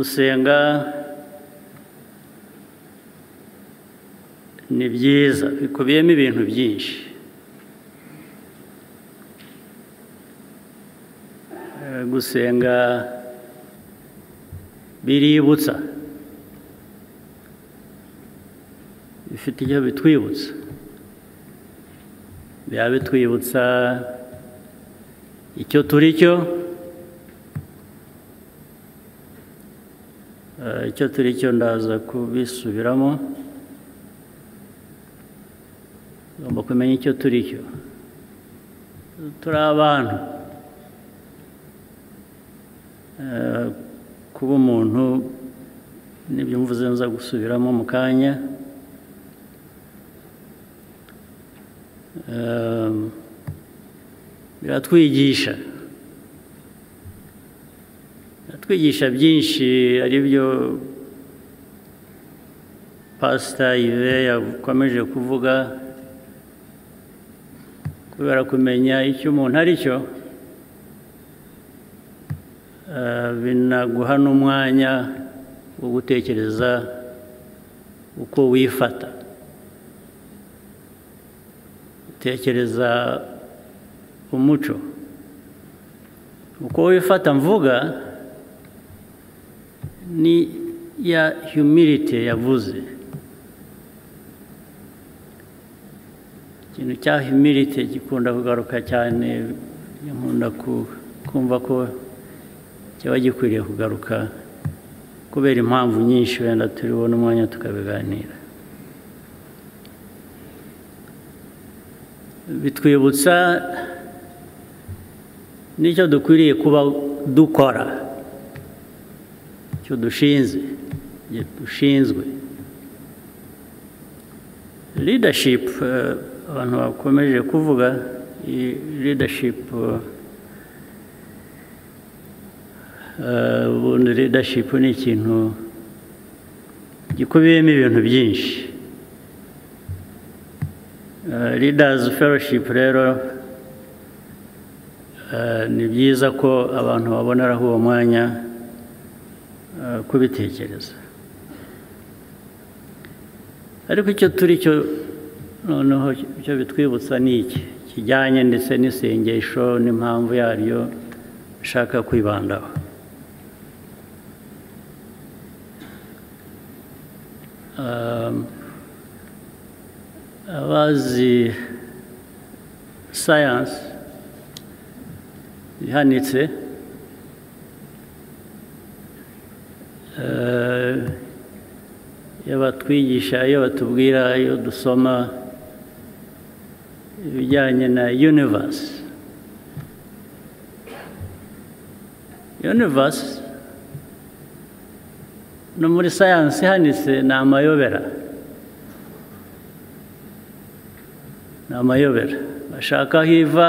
gusenga ni byiza, bikubiyemo ibintu byinshi. Gusenga biributsa, bifite icyo bitwibutsa, biba bitwibutsa icyo turi cyo, icyo turi cyo ndaza kubisubiramo. Tugomba kumenya icyo turi cyo. Turi abantu. Kuba umuntu nibyo mvuze nza gusubiramo mu kanya. Biratwigisha byinshi, ari byo Pastor Ive yakomeje kuvuga. Kubera kumenya icyo umuntu ari cyo, binaguha n'umwanya wo gutekereza uko wifata, utekereza umuco, uko wifata. Mvuga ni ya humility yavuze. Ikintu cya humility gikunda kugaruka cyane, nkunda kumva ko kiba gikwiriye kugaruka kubera impamvu nyinshi, wenda turibona umwanya tukabiganira. Bitwibutsa n'icyo dukwiriye kuba dukora, icyo dushinzwe. Leadership, abantu bakomeje kuvuga leadership. Ubundi leadership ni ikintu gikubiyemo ibintu byinshi. Leaders fellowship rero ni byiza ko abantu baboneraho uwo mwanya kubitekereza. Ariko icyo turi cyo noneho icyo bitwibutsa ni iki kijyanye ndetse n'isengesho n'impamvu yaryo nshaka kwibandaho. Abazi science ihanitse, iyo batwigisha, iyo batubwira, iyo dusoma ibijyanye na universe no muri science ihanitse ni amayobera. Bashaka aho iva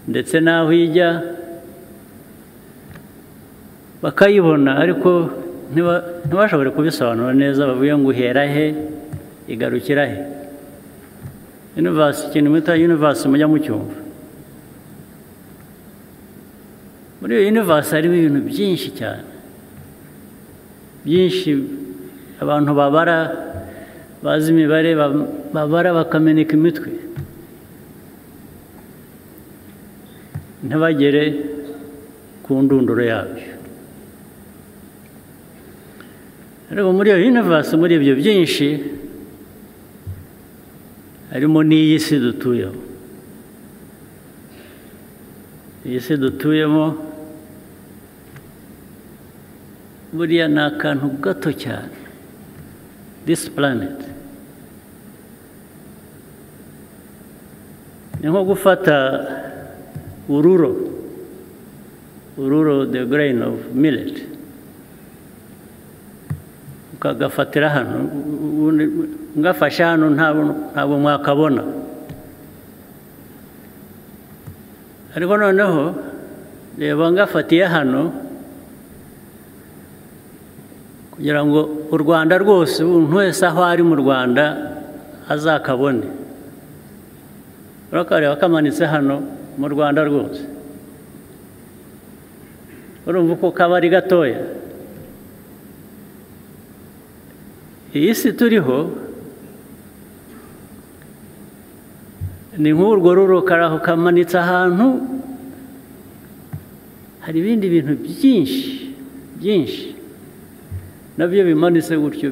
ndetse n'aho ijya bakayibona, ariko ntibashobore kubisobanura neza. Bavuye ngo uhera he, igarukira he. Universe, ikintu mwita universe mujya mucyumva. Muri iyo universe harimo ibintu byinshi cyane, byinshi. Abantu babara, bazi imibare, babara bakameneka imitwe, ntibagere ku ndunduro yabyo. Ariko muri iyo universe, muri ibyo byinshi, harimo n'iyi si dutuyemo. Iyi si dutuyemo buriya ni akantu gato cyane. This planet ni nko gufata ururo, the grain of millet, ukagafatira hano. Ngafashe hano ntabwo mwakabona, ariko noneho reba ngafatiye hano, kugira ngo u Rwanda rwose, umuntu wese aho ari mu Rwanda azakabone. Urakareba kamanitse hano mu Rwanda rwose. urumva uko kaba ari gatoya. Iyi si turiho ni nk'urwo ruro karaho kamanitse ahantu, hari ibindi bintu byinshi nabyo bimanitse gutyo,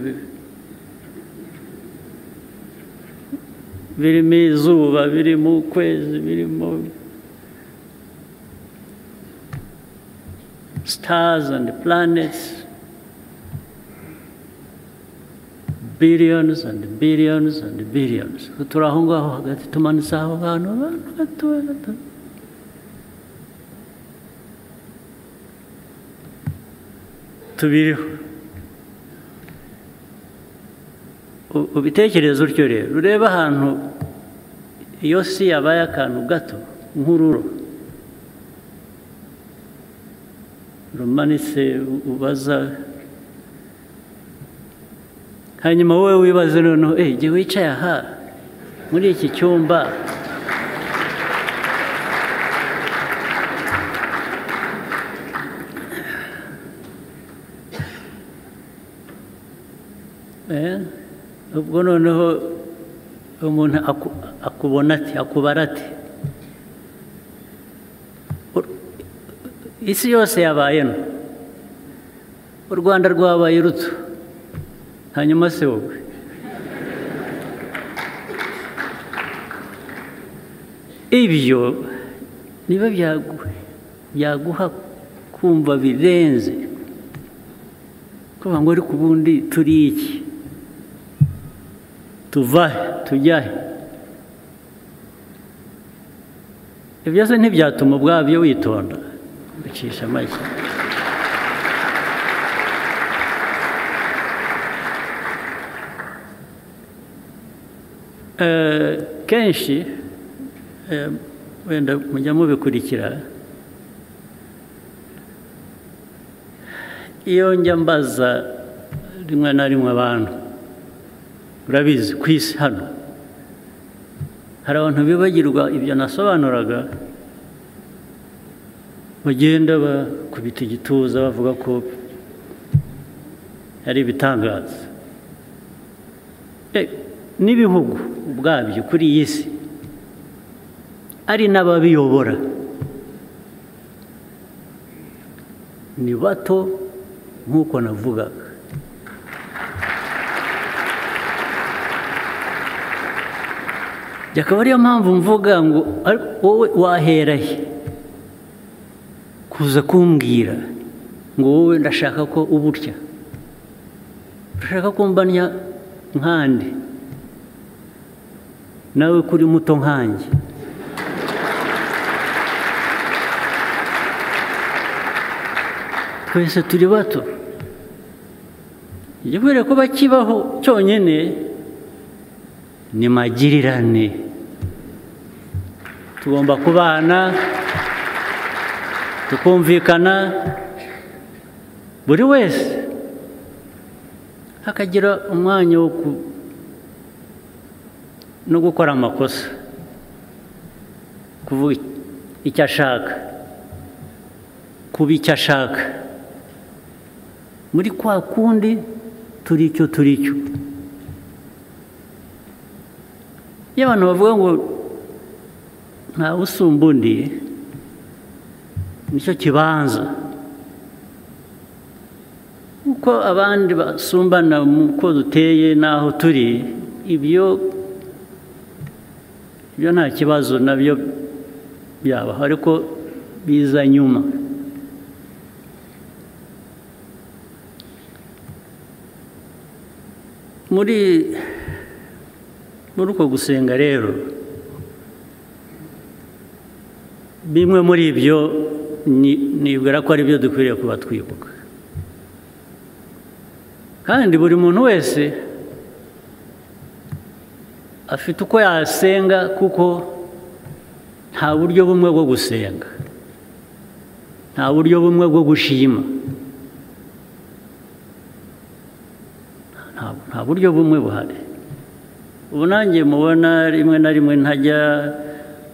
birimo izuba, birimo ukwezi, birimo stars and planets, billions and billions and billions. Turi aho ngaho hagati, tumanitse aho hantu, abantu gatoya. Tubiriho. Ubitekereza utyo rero, ureba ahantu iyo si yabaye akantu gato nk'ururo rumanitse, ubaza hanyuma wowe wibaze noneho, jye wicaye aha muri iki cyumba, ubwo noneho umuntu akubona ati, akubara ati, isi yose yabayemo, u Rwanda rwabaye ruto, hanyuma se wowe ibyo niba byaguha kumva birenze, kuvuga ngo ariko ubundi turi iki, tuvahe tujyahe? Ibyo byose ntibyatuma ubwabyo witonda ucisha make. Kenshi wenda mujya mubikurikira, iyo njya mbaza rimwe na rimwe abantu, urabizi ku isi hano hari abantu bibagirwa ibyo nasobanuraga, bagenda bakubita igituza bavuga ko ari ibitangaza. N'ibihugu ubwabyo kuri iyi si ari n'ababiyobora ni bato nk'uko navugaga. Akaba ariyo mpamvu mvuga ngo wowe wahera he kuza kumbwira ngo wowe ndashaka ko uburya, urashaka ko mbanya nkande, nawe kuri muto nkanjye. Twese turi bato, igikwiriye kuba kibaho cyonyine ni magirirane. Tugomba kubana, tukumvikana, buri wese akagira umwanya wo no gukora amakosa, kuvuga icyo ashaka, kuba icyo ashaka, muri kwa kundi turi cyo. Iyo abantu bavuga ngo ntawe usumba undi, nicyo kibanza, uko abandi basumbana uko duteye n'aho turi, ibyo nta kibazo nabyo byabaho, ariko biza nyuma. Muri uko gusenga rero, bimwe muri ibyo nibwira ko ari byo dukwiriye kuba twibuka, kandi buri muntu wese afite uko yasenga, kuko nta buryo bumwe bwo gusenga, nta buryo bumwe bwo gushima, nta buryo bumwe buhari. Ubu nanjye mubona rimwe na rimwe ntajya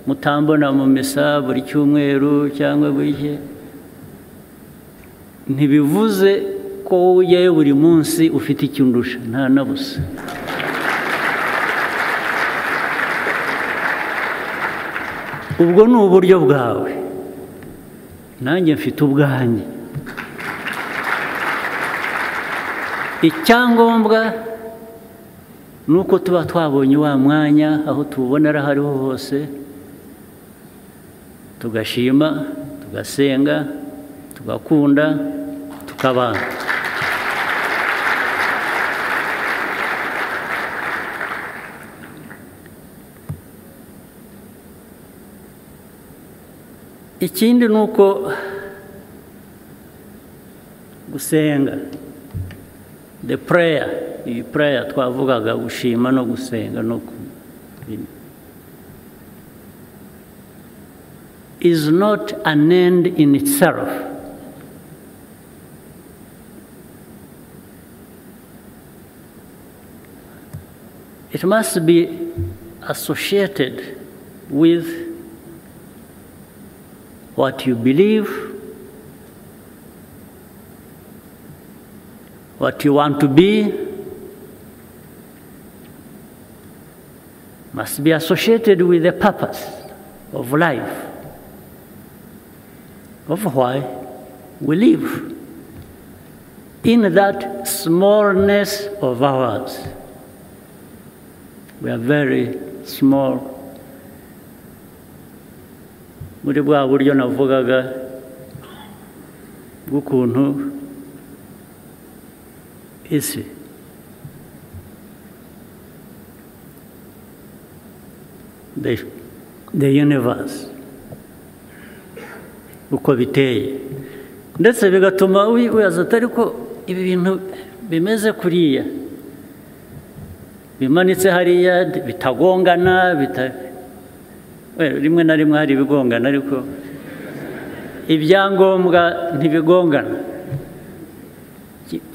mutambona mu misa buri cyumweru cyangwa buri gihe, ntibivuze ko wowe ujyayo buri munsi ufite icyo undusha, nta na busa. Ubwo ni uburyo bwawe, nanjye mfite ubwanjye. Icyangombwa ni uko tuba twabonye wa mwanya aho tuwubonera aho ariho hose, tugashima, tugasenga, tugakunda, tukabana. Ikindi ni uko gusenga, the prayer, iyi prayer twavugaga, gushima no gusenga no is not an end in itself. It must be associated with what you believe, what you want to be, must be associated with the purpose of life, of why we live, in that smallness of ours. We are very small. Muri bwa buryo navugaga bw'ukuntu isi the universe uko biteye, ndetse bigatuma wibaza atari ko ibi bintu bimeze kuriya, bimanitse hariya bitagongana, rimwe na rimwe hari ibigongana, ariko ibyangombwa ntibigongana,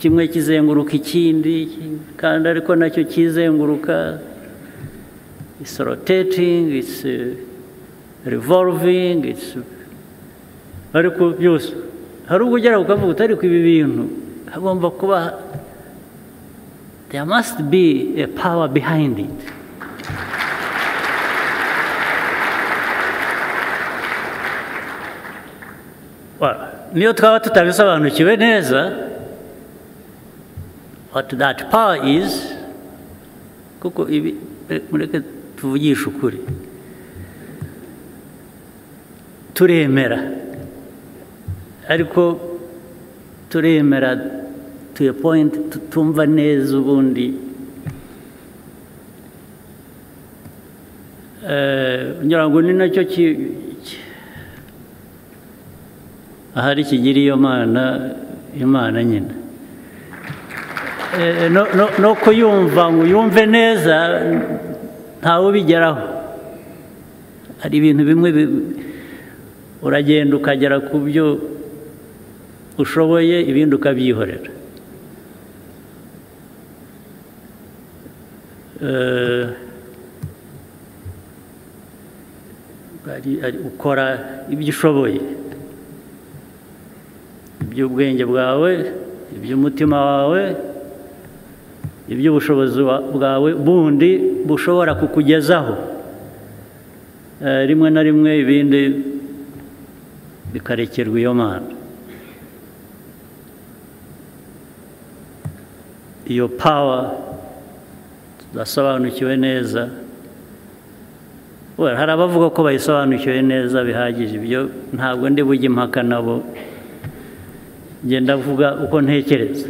kimwe kizenguruka ikindi, kandi ariko nacyo kizenguruka. It's rotating, it's revolving, it's ariko byose hari ubwo ugera ukavuga utari ku ibi bintu hagomba kuba, there must be a power behind it. Niyo twaba tutabisobanukiwe neza what that power is, kuko ibi mureke tuvugisha ukuri, turemera, ariko turemera to a point tutumva neza ubundi. Ngira ngo ni nacyo ahari kigira iyo Imana nyine, no kuyumva ngo uyumve neza ntawe ubigeraho. Hari ibintu bimwe uragenda ukagera ku byo ushoboye, ibindi ukabyihorera. Ukora ibyo ushoboye, iby'ubwenge bwawe, iby'umutima wawe, iby'ubushobozi bwawe bundi bushobora kukugezaho. Rimwe na rimwe ibindi bikarekerwa iyo Mana. Iyo power tudasobanukiwe neza, hari abavuga ko bayisobanukiwe neza bihagije, ibyo ntabwo ndi bujye impaka nabo, ngenda avuga uko ntekereza,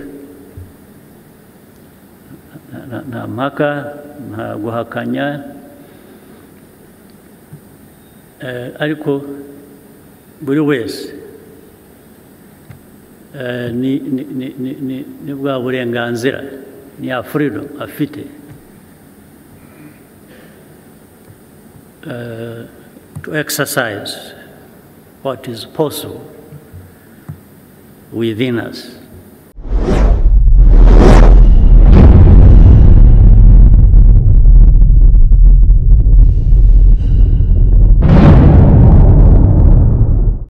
nta mpaka, nta guhakanya, ariko buri wese ni bwa burenganzira, ni ya freedom afite to exercise what is possible within us.